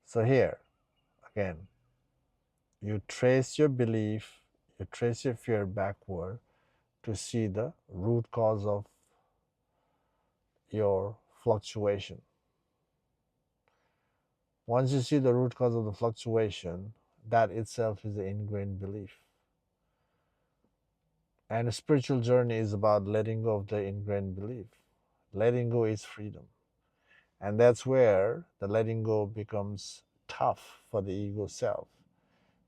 So here, again, you trace your belief, you trace your fear backward to see the root cause of your fluctuation. Once you see the root cause of the fluctuation, that itself is an ingrained belief. And a spiritual journey is about letting go of the ingrained belief. Letting go is freedom. And that's where the letting go becomes tough for the ego self,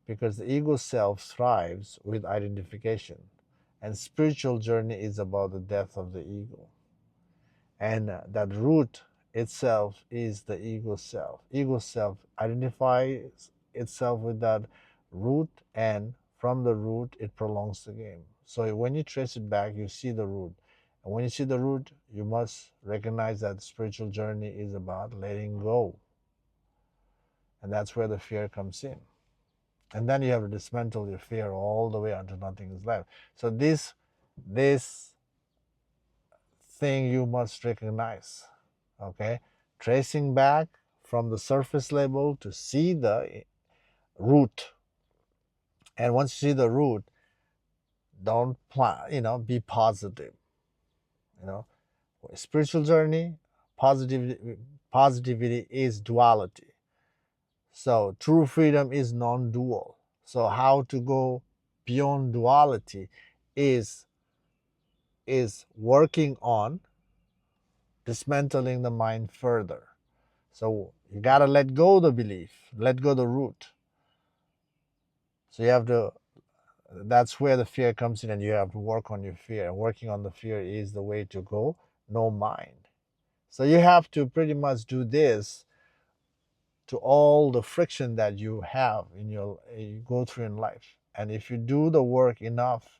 because the ego self thrives with identification. And spiritual journey is about the death of the ego. And that root itself is the ego self. Ego self identifies itself with that root, and from the root it prolongs the game. So when you trace it back, you see the root. And when you see the root, you must recognize that the spiritual journey is about letting go. And that's where the fear comes in. And then you have to dismantle your fear all the way until nothing is left. So this thing you must recognize. Okay, tracing back from the surface level to see the root. And once you see the root, don't be positive. Spiritual journey, positivity is duality. So true freedom is non-dual. So how to go beyond duality is working on dismantling the mind further. So you got to let go the belief, let go the root. So you have to, that's where the fear comes in, and you have to work on your fear. And working on the fear is the way to go, no mind. So you have to pretty much do this to all the friction that you have you go through in life. And if you do the work enough,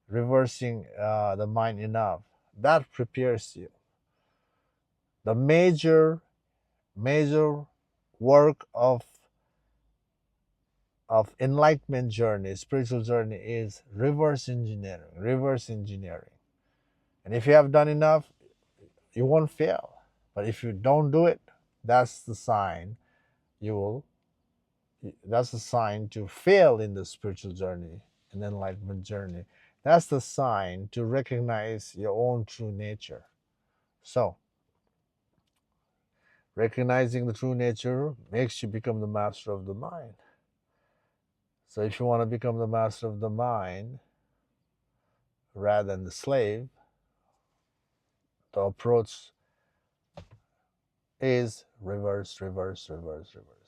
reversing the mind enough, that prepares you. The major work of enlightenment journey, spiritual journey, is reverse engineering. Reverse engineering. And if you have done enough, you won't fail. But if you don't do it, that's the sign you will. That's the sign to fail in the spiritual journey, an enlightenment journey. That's the sign to recognize your own true nature. So, recognizing the true nature makes you become the master of the mind. So if you want to become the master of the mind rather than the slave, the approach is reverse, reverse, reverse, reverse.